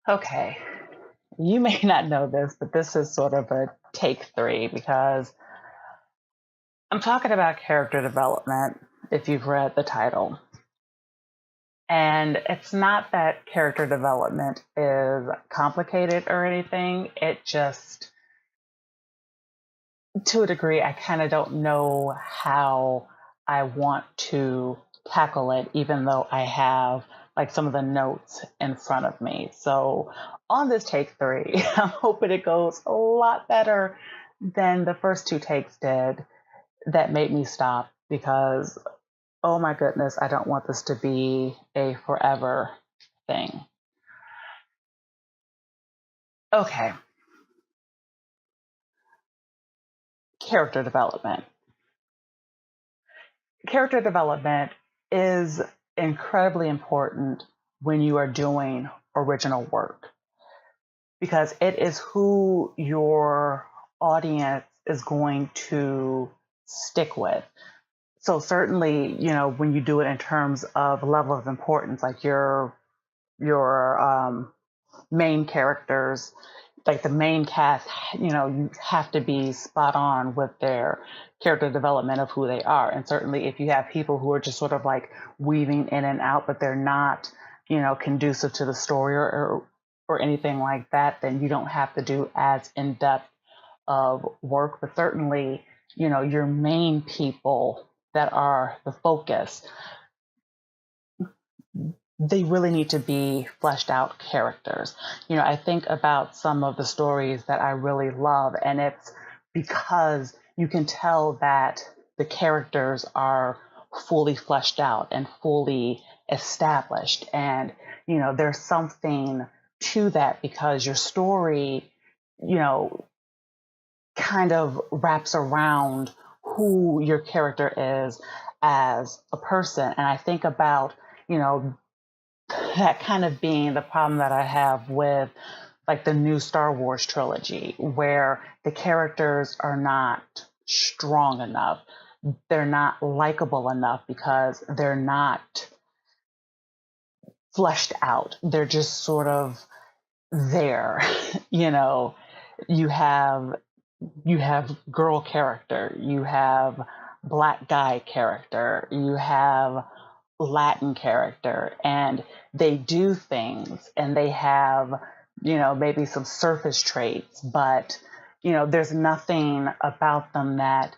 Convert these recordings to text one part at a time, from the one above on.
Okay, you may not know this, but this is sort of a take three because I'm talking about character development if you've read the title. And it's not that character development is complicated or anything. It just, to a degree, I kind of don't know how I want to tackle it, even though I have like some of the notes in front of me. So on this take three, I'm hoping it goes a lot better than the first two takes did that made me stop because, oh my goodness, I don't want this to be a forever thing. Okay, character development. Character development is incredibly important when you are doing original work because it is who your audience is going to stick with. So certainly, when you do it in terms of level of importance, like your main characters, like the main cast, you have to be spot on with their character development of who they are. And certainly if you have people who are just sort of like weaving in and out, but they're not, conducive to the story or anything like that, then you don't have to do as in-depth of work. But certainly, your main people that are the focus, they really need to be fleshed out characters. I think about some of the stories that I really love, and it's because you can tell that the characters are fully fleshed out and fully established. And, there's something to that because your story, you know, kind of wraps around who your character is as a person. And I think about, you know, that kind of being the problem that I have with like the new Star Wars trilogy, where the characters are not strong enough. They're not likable enough because they're not fleshed out. They're just sort of there. you know, you have you have girl character, you have black guy character, you have Latin character, and they do things and they have, maybe some surface traits, but, there's nothing about them that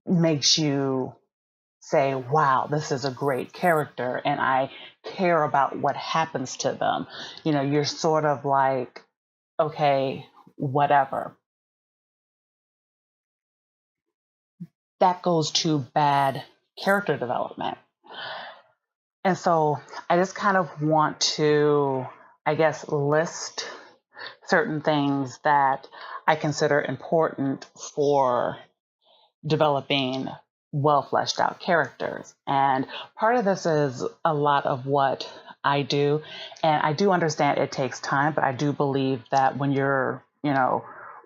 makes you say, wow, this is a great character and I care about what happens to them. You're sort of like, okay, whatever. That goes to bad character development. And so I just kind of want to, I guess, list certain things that I consider important for developing well fleshed out characters. And part of this is a lot of what I do. And I do understand it takes time, but I do believe that when you're,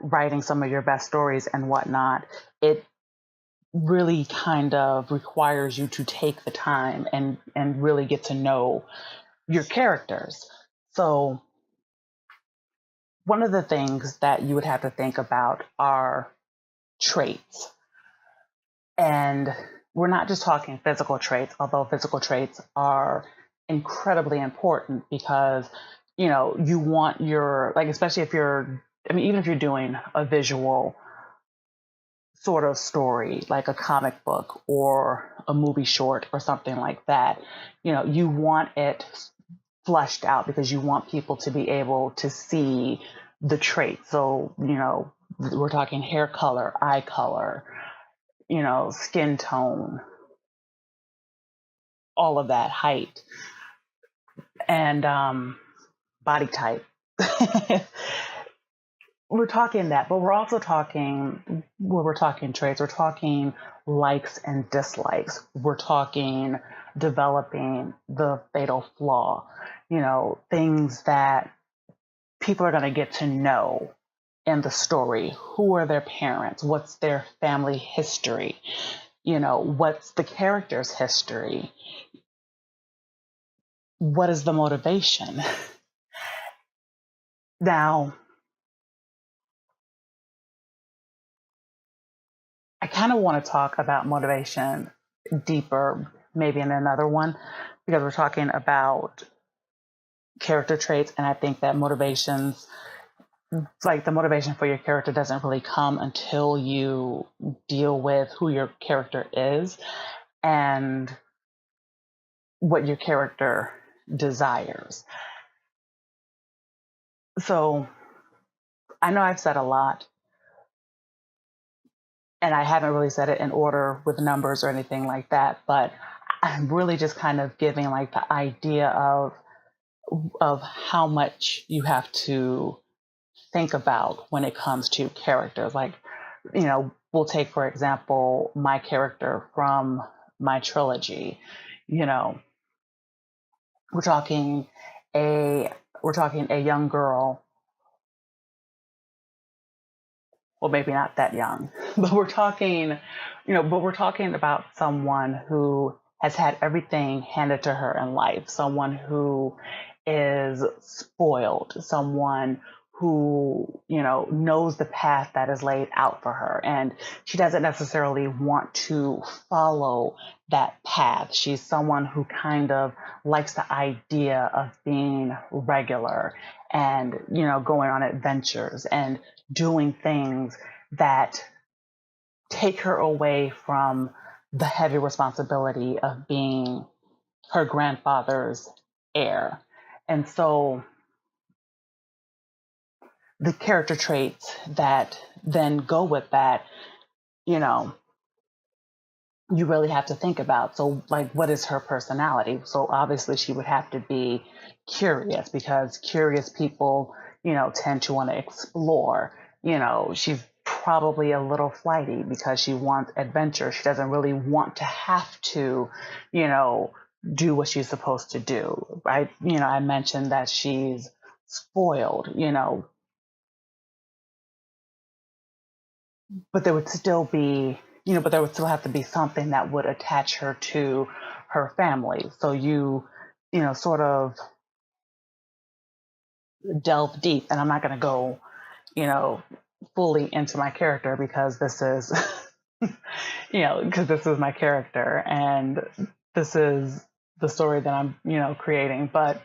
writing some of your best stories and whatnot, it really kind of requires you to take the time and really get to know your characters. So one of the things that you would have to think about are traits. And we're not just talking physical traits, although physical traits are incredibly important because, you want your, like, especially if you're, I mean, even if you're doing a visual sort of story, like a comic book or a movie short or something like that, you want it fleshed out because you want people to be able to see the traits. So, we're talking hair color, eye color, skin tone, all of that, height, and body type. We're talking that, but we're also talking, when we're talking traits, we're talking likes and dislikes. We're talking developing the fatal flaw, things that people are going to get to know in the story. Who are their parents? What's their family history? What's the character's history? What is the motivation? Now, I kind of want to talk about motivation deeper, maybe in another one, because we're talking about character traits, and I think that motivations, like the motivation for your character, doesn't really come until you deal with who your character is and what your character desires. So I know I've said a lot, and I haven't really said it in order with numbers or anything like that, but I'm really just kind of giving like the idea of how much you have to think about when it comes to characters. Like, we'll take for example my character from my trilogy. You know, we're talking a we're talking a young girl. Well, maybe not that young, but we're talking about someone who has had everything handed to her in life, someone who is spoiled, someone who, knows the path that is laid out for her. And she doesn't necessarily want to follow that path. She's someone who kind of likes the idea of being regular and, going on adventures and doing things that take her away from the heavy responsibility of being her grandfather's heir. And so the character traits that then go with that, you know, you really have to think about. So, like, what is her personality? So, obviously, she would have to be curious, because curious people, tend to want to explore. She's probably a little flighty because she wants adventure. She doesn't really want to have to, do what she's supposed to do. I mentioned that she's spoiled, but there would still be, but there would still have to be something that would attach her to her family. So sort of delve deep. And I'm not going to go, you know, fully into my character, because this is, because this is my character and this is the story that I'm, creating. But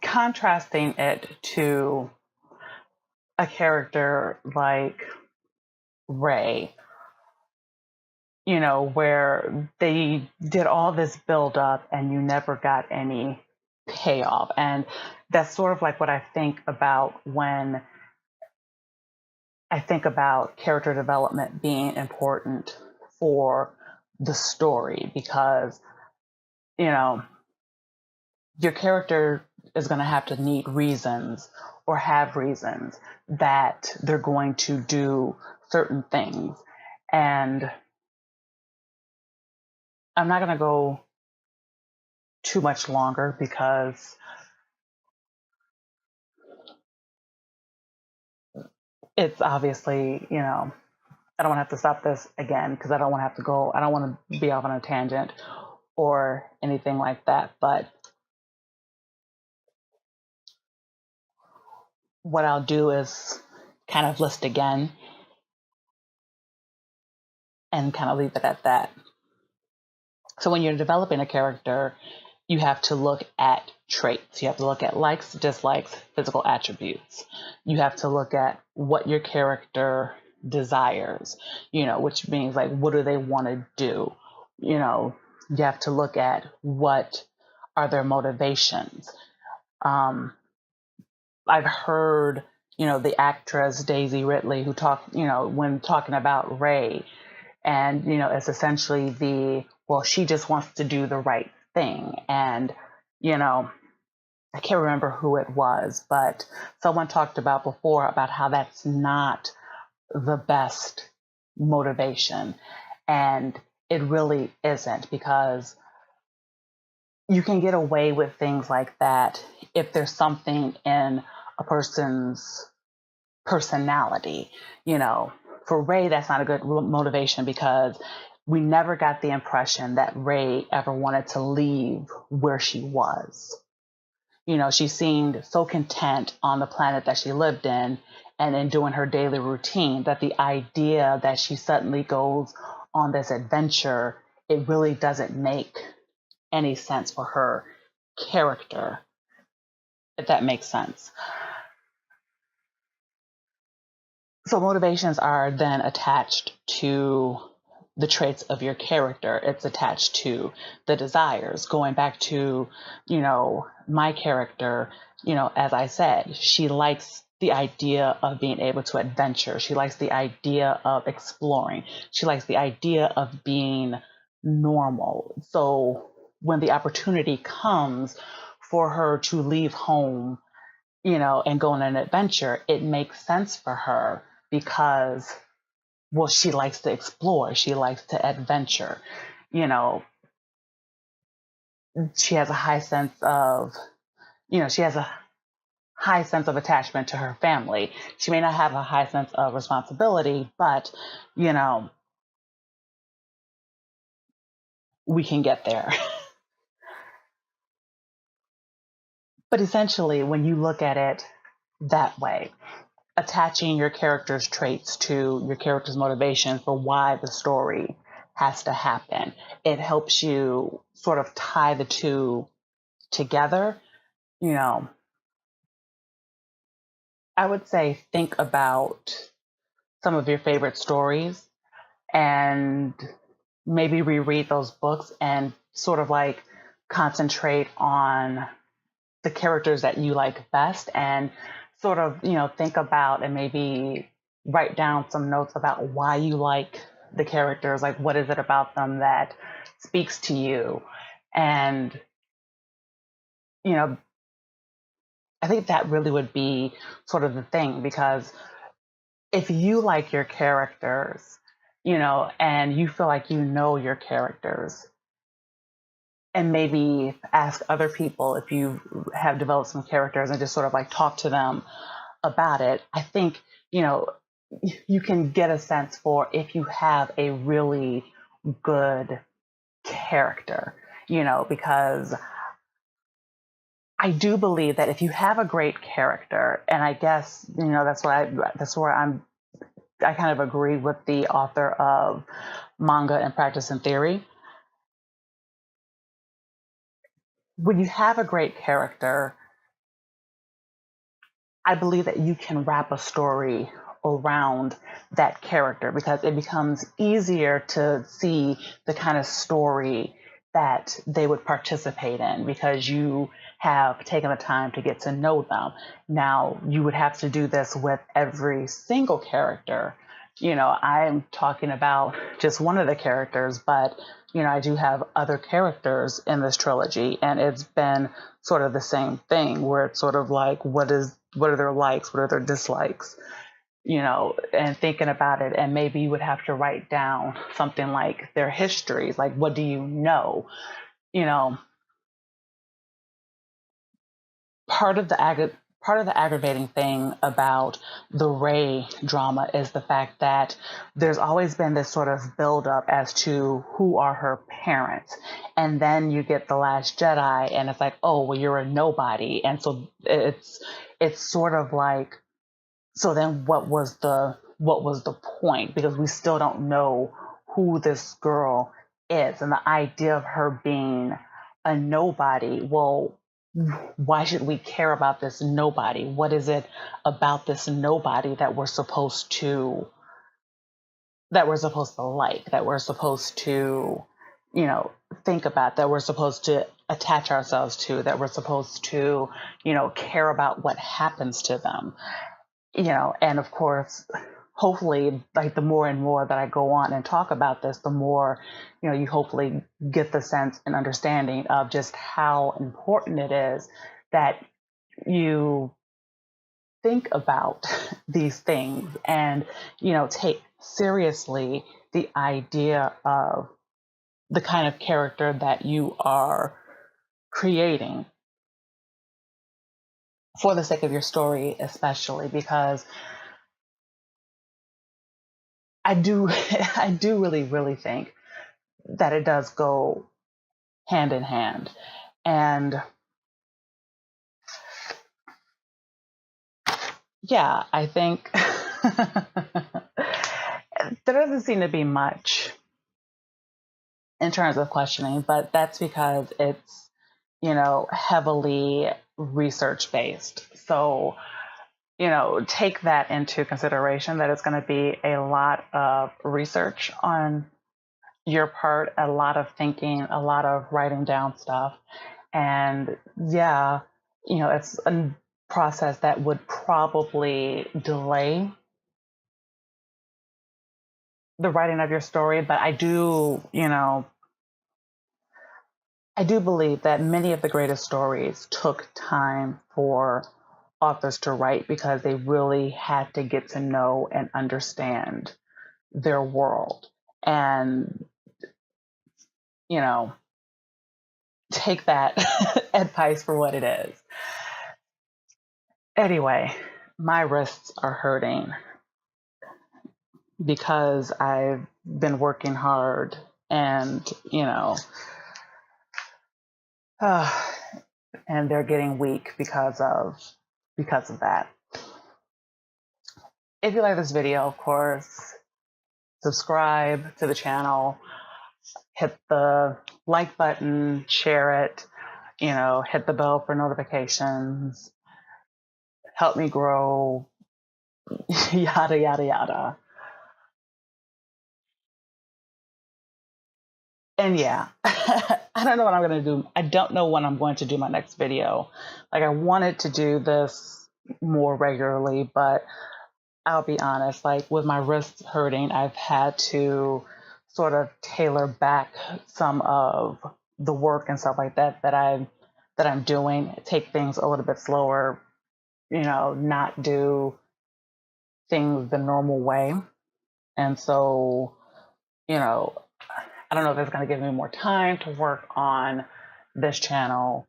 contrasting it to a character like Ray, where they did all this build up and you never got any payoff. And that's sort of like what I think about when I think about character development being important for the story, because, you know, your character is going to have to need reasons or have reasons that they're going to do certain things. And I'm not going to go too much longer, because it's obviously, I don't want to have to stop this again, because I don't want to have to go, I don't want to be off on a tangent or anything like that. But what I'll do is kind of list again and kind of leave it at that. So when you're developing a character, you have to look at traits. You have to look at likes, dislikes, physical attributes. You have to look at what your character desires, which means like, what do they want to do? You have to look at what are their motivations. I've heard, the actress Daisy Ridley, who talked, when talking about Ray, and, it's essentially well, she just wants to do the right thing. And, I can't remember who it was, but someone talked about before about how that's not the best motivation. And it really isn't, because you can get away with things like that if there's something in a person's personality. For Ray, that's not a good motivation, because we never got the impression that Rey ever wanted to leave where she was. She seemed so content on the planet that she lived in and in doing her daily routine that the idea that she suddenly goes on this adventure, it really doesn't make any sense for her character, if that makes sense. So motivations are then attached to the traits of your character. It's attached to the desires. Going back to, my character, as I said, she likes the idea of being able to adventure. She likes the idea of exploring. She likes the idea of being normal. So when the opportunity comes for her to leave home, and go on an adventure, it makes sense for her because, well, she likes to explore. She likes to adventure. She has a high sense of, she has a high sense of attachment to her family. She may not have a high sense of responsibility, but, we can get there. But essentially, when you look at it that way, attaching your character's traits to your character's motivation for why the story has to happen, it helps you sort of tie the two together. I would say think about some of your favorite stories and maybe reread those books and sort of like concentrate on the characters that you like best and sort of, think about and maybe write down some notes about why you like the characters, like what is it about them that speaks to you. And, I think that really would be sort of the thing, because if you like your characters, and you feel like your characters, and maybe ask other people if you have developed some characters and just sort of like talk to them about it, I think, you can get a sense for if you have a really good character, because I do believe that if you have a great character, and I guess, that's where I kind of agree with the author of Manga and Practice and Theory. When you have a great character, I believe that you can wrap a story around that character because it becomes easier to see the kind of story that they would participate in because you have taken the time to get to know them. Now, you would have to do this with every single character. I'm talking about just one of the characters, but I do have other characters in this trilogy, and it's been sort of the same thing where it's sort of like, what are their likes, what are their dislikes, and thinking about it. And maybe you would have to write down something like their histories, like what do you know? Part of the aggravating thing about the Rey drama is the fact that there's always been this sort of buildup as to who are her parents. And then you get The Last Jedi and it's like, oh, well, you're a nobody. And so it's sort of like, so then what was the point? Because we still don't know who this girl is. And the idea of her being a nobody, well, why should we care about this nobody? What is it about this nobody that we're supposed to like, that we're supposed to, think about, that we're supposed to attach ourselves to, that we're supposed to, care about what happens to them, and of course, hopefully, like the more and more that I go on and talk about this, the more, you hopefully get the sense and understanding of just how important it is that you think about these things and, take seriously the idea of the kind of character that you are creating for the sake of your story, especially because I do, I do really, really think that it does go hand in hand. And yeah, I think there doesn't seem to be much in terms of questioning, but that's because it's, heavily research based. So, take that into consideration that it's going to be a lot of research on your part, a lot of thinking, a lot of writing down stuff. And yeah, it's a process that would probably delay the writing of your story. But I do believe that many of the greatest stories took time for authors to write because they really had to get to know and understand their world and, take that advice for what it is. Anyway, my wrists are hurting because I've been working hard and, and they're getting weak because of that. If you like this video, of course, subscribe to the channel, hit the like button, share it, hit the bell for notifications, help me grow, yada, yada, yada. And yeah, I don't know what I'm going to do. I don't know when I'm going to do my next video. Like, I wanted to do this more regularly, but I'll be honest, like with my wrists hurting, I've had to sort of tailor back some of the work and stuff like that I'm doing, take things a little bit slower, not do things the normal way. And so, I don't know if it's going to give me more time to work on this channel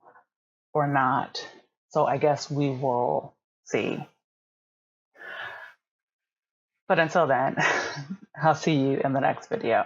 or not. So I guess we will see. But until then, I'll see you in the next video.